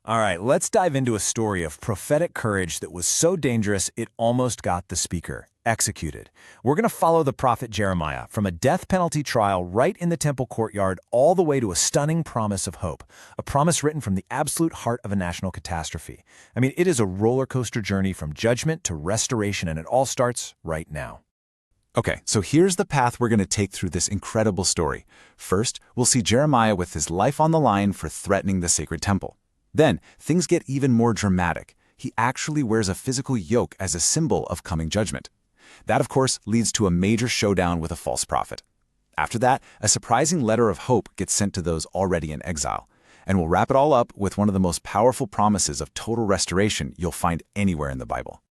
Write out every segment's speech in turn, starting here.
All right, let's dive into a story of prophetic courage that was so dangerous it almost got the speaker executed. We're going to follow the prophet Jeremiah from a death penalty trial right in the temple courtyard all the way to a stunning promise of hope, a promise written from the absolute heart of a national catastrophe. I mean, it is a roller coaster journey from judgment to restoration, and it all starts right now. Okay, so here's the path we're going to take through this incredible story. First, we'll see Jeremiah with his life on the line for threatening the sacred temple. Then, things get even more dramatic. He actually wears a physical yoke as a symbol of coming judgment. That, of course, leads to a major showdown with a false prophet. After that, a surprising letter of hope gets sent to those already in exile. And we'll wrap it all up with one of the most powerful promises of total restoration you'll find anywhere in the Bible.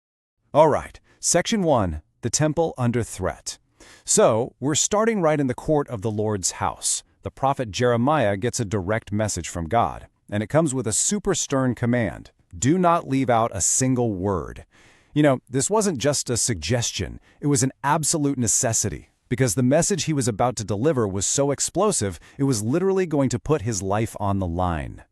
All right, Section 1, the temple under threat. So, we're starting right in the court of the Lord's house. The prophet Jeremiah gets a direct message from God, and it comes with a super stern command. Do not leave out a single word. You know, this wasn't just a suggestion, it was an absolute necessity, because the message he was about to deliver was so explosive, it was literally going to put his life on the line.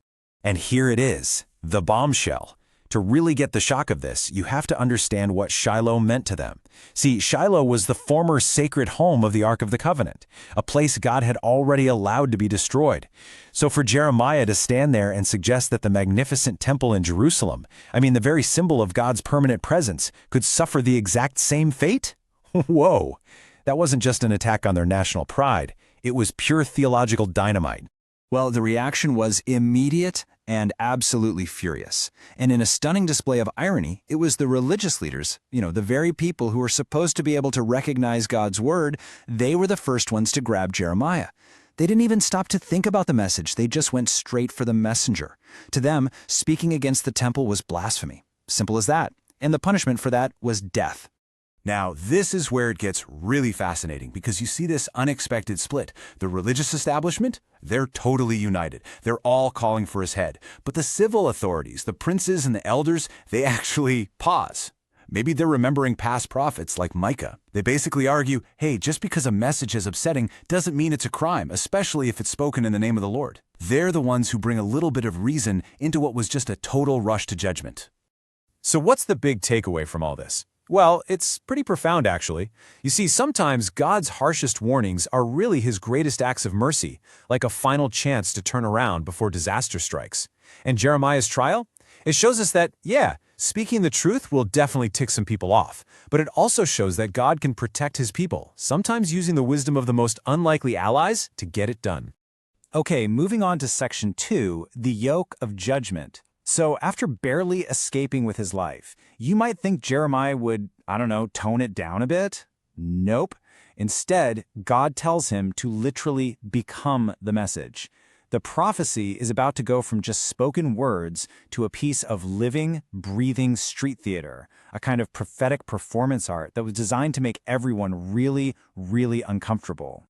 And here it is, the bombshell. To really get the shock of this, you have to understand what Shiloh meant to them. See, Shiloh was the former sacred home of the Ark of the Covenant, a place God had already allowed to be destroyed. So for Jeremiah to stand there and suggest that the magnificent temple in Jerusalem, the very symbol of God's permanent presence, could suffer the exact same fate? Whoa! That wasn't just an attack on their national pride. It was pure theological dynamite. Well, the reaction was immediate and absolutely furious. And in a stunning display of irony, it was the religious leaders, the very people who were supposed to be able to recognize God's word, they were the first ones to grab Jeremiah. They didn't even stop to think about the message, they just went straight for the messenger. To them, speaking against the temple was blasphemy. Simple as that. And the punishment for that was death. Now, this is where it gets really fascinating because you see this unexpected split. The religious establishment, they're totally united. They're all calling for his head. But the civil authorities, the princes and the elders, they actually pause. Maybe they're remembering past prophets like Micah. They basically argue, hey, just because a message is upsetting doesn't mean it's a crime, especially if it's spoken in the name of the Lord. They're the ones who bring a little bit of reason into what was just a total rush to judgment. So what's the big takeaway from all this? Well, it's pretty profound, actually. You see, sometimes God's harshest warnings are really his greatest acts of mercy, like a final chance to turn around before disaster strikes. And Jeremiah's trial? It shows us that, speaking the truth will definitely tick some people off, but it also shows that God can protect his people, sometimes using the wisdom of the most unlikely allies to get it done. Okay, moving on to Section 2, the yoke of judgment. So after barely escaping with his life, you might think Jeremiah would, tone it down a bit. Nope. Instead, God tells him to literally become the message. The prophecy is about to go from just spoken words to a piece of living, breathing street theater, a kind of prophetic performance art that was designed to make everyone really, really uncomfortable.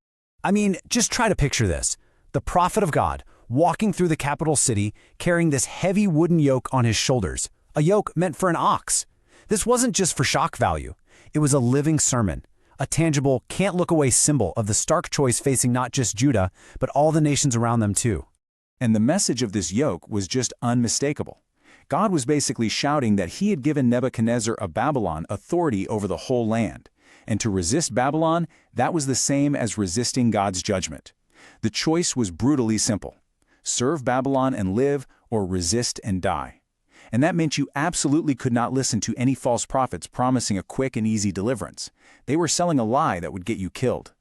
Just try to picture this. The prophet of God, walking through the capital city, carrying this heavy wooden yoke on his shoulders, a yoke meant for an ox. This wasn't just for shock value. It was a living sermon, a tangible, can't-look-away symbol of the stark choice facing not just Judah, but all the nations around them too. And the message of this yoke was just unmistakable. God was basically shouting that he had given Nebuchadnezzar of Babylon authority over the whole land. And to resist Babylon, that was the same as resisting God's judgment. The choice was brutally simple. Serve Babylon and live, or resist and die. And that meant you absolutely could not listen to any false prophets promising a quick and easy deliverance. They were selling a lie that would get you killed.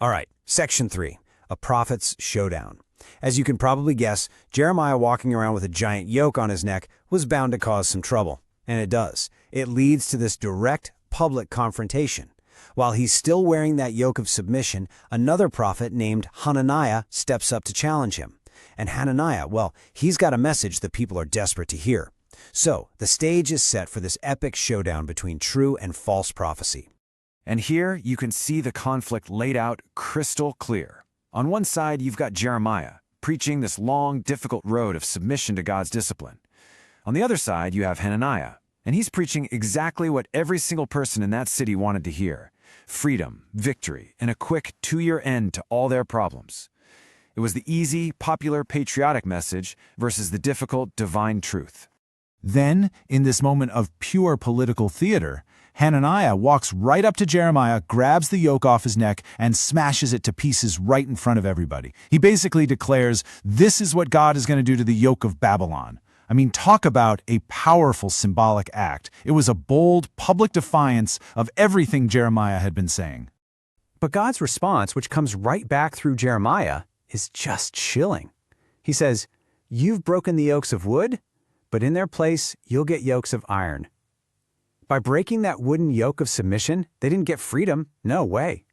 All right, Section 3, a prophet's showdown. As you can probably guess, Jeremiah walking around with a giant yoke on his neck was bound to cause some trouble. And it does. It leads to this direct, public confrontation. While he's still wearing that yoke of submission, another prophet named Hananiah steps up to challenge him. And Hananiah, he's got a message that people are desperate to hear. So, the stage is set for this epic showdown between true and false prophecy. And here you can see the conflict laid out crystal clear. On one side, you've got Jeremiah, preaching this long, difficult road of submission to God's discipline. On the other side, you have Hananiah, and he's preaching exactly what every single person in that city wanted to hear: freedom, victory, and a quick 2-year end to all their problems. It was the easy, popular, patriotic message versus the difficult, divine truth. Then, in this moment of pure political theater, Hananiah walks right up to Jeremiah, grabs the yoke off his neck, and smashes it to pieces right in front of everybody. He basically declares, this is what God is going to do to the yoke of Babylon. I mean, talk about a powerful symbolic act. It was a bold, public defiance of everything Jeremiah had been saying. But God's response, which comes right back through Jeremiah, is just chilling. He says, "You've broken the yokes of wood, but in their place you'll get yokes of iron." By breaking that wooden yoke of submission, they didn't get freedom, no way.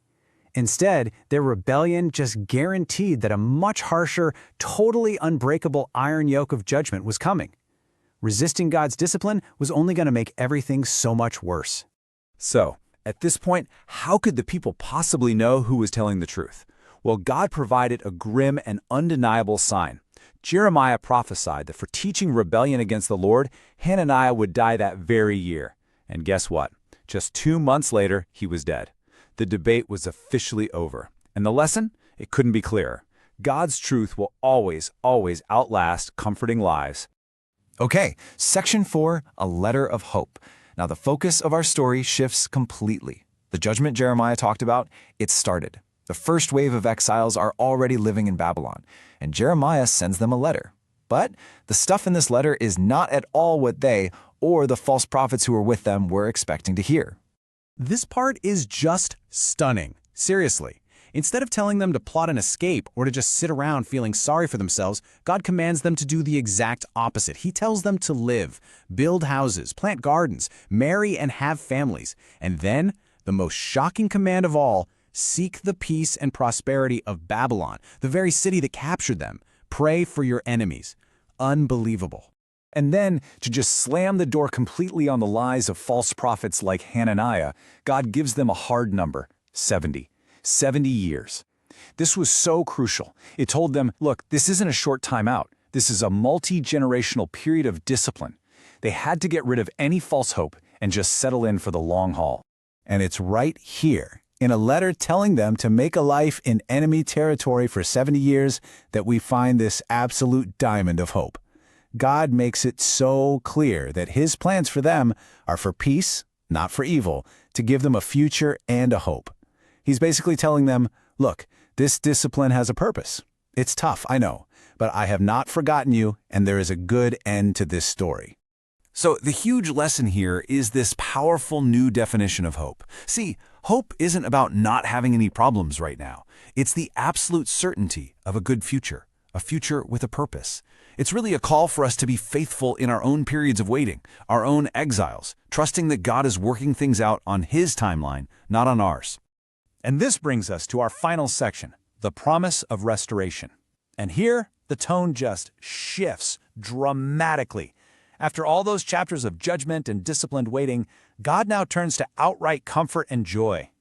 Instead, their rebellion just guaranteed that a much harsher, totally unbreakable iron yoke of judgment was coming. Resisting God's discipline was only going to make everything so much worse. So, at this point, how could the people possibly know who was telling the truth? Well, God provided a grim and undeniable sign. Jeremiah prophesied that for teaching rebellion against the Lord, Hananiah would die that very year. And guess what? Just 2 months later, he was dead. The debate was officially over. And the lesson? It couldn't be clearer. God's truth will always, always outlast comforting lies. Okay, Section 4, a letter of hope. Now the focus of our story shifts completely. The judgment Jeremiah talked about, it started. The first wave of exiles are already living in Babylon, and Jeremiah sends them a letter. But the stuff in this letter is not at all what they, or the false prophets who were with them, were expecting to hear. This part is just stunning. Seriously. Instead of telling them to plot an escape or to just sit around feeling sorry for themselves, God commands them to do the exact opposite. He tells them to live, build houses, plant gardens, marry and have families. And then, the most shocking command of all, seek the peace and prosperity of Babylon, the very city that captured them. Pray for your enemies. Unbelievable. And then, to just slam the door completely on the lies of false prophets like Hananiah, God gives them a hard number, 70. 70 years. This was so crucial. It told them, look, this isn't a short time out. This is a multi-generational period of discipline. They had to get rid of any false hope and just settle in for the long haul. And it's right here, in a letter telling them to make a life in enemy territory for 70 years, that we find this absolute diamond of hope. God makes it so clear that His plans for them are for peace, not for evil, to give them a future and a hope. He's basically telling them, look, this discipline has a purpose. It's tough, I know, but I have not forgotten you, and there is a good end to this story. So the huge lesson here is this powerful new definition of hope. See, hope isn't about not having any problems right now. It's the absolute certainty of a good future, a future with a purpose. It's really a call for us to be faithful in our own periods of waiting, our own exiles, trusting that God is working things out on His timeline, not on ours. And this brings us to our final section, the promise of restoration. And here, the tone just shifts dramatically. After all those chapters of judgment and disciplined waiting, God now turns to outright comfort and joy.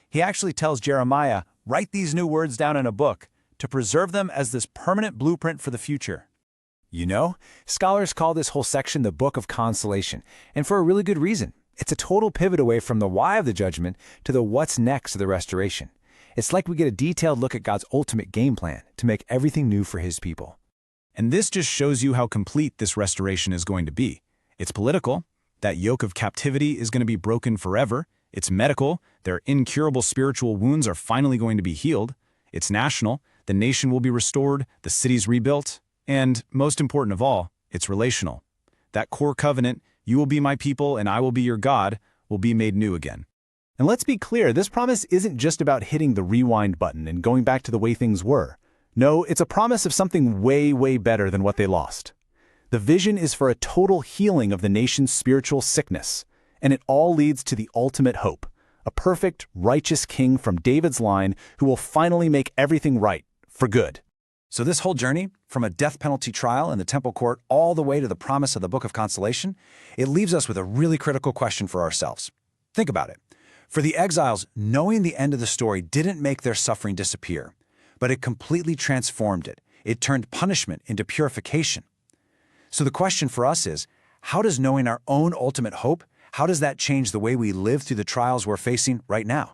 He actually tells Jeremiah, write these new words down in a book to preserve them as this permanent blueprint for the future. You know, scholars call this whole section the Book of Consolation, and for a really good reason. It's a total pivot away from the why of the judgment to the what's next of the restoration. It's like we get a detailed look at God's ultimate game plan to make everything new for His people. And this just shows you how complete this restoration is going to be. It's political. That yoke of captivity is going to be broken forever. It's medical. Their incurable spiritual wounds are finally going to be healed. It's national. The nation will be restored. The city's rebuilt. And most important of all, it's relational. That core covenant, you will be my people and I will be your God, will be made new again. And let's be clear, this promise isn't just about hitting the rewind button and going back to the way things were. No, it's a promise of something way, way better than what they lost. The vision is for a total healing of the nation's spiritual sickness, and it all leads to the ultimate hope, a perfect, righteous king from David's line who will finally make everything right, for good. So this whole journey, from a death penalty trial in the temple court all the way to the promise of the Book of Consolation, it leaves us with a really critical question for ourselves. Think about it. For the exiles, knowing the end of the story didn't make their suffering disappear, but it completely transformed it. It turned punishment into purification. So the question for us is, how does knowing our own ultimate hope, how does that change the way we live through the trials we're facing right now?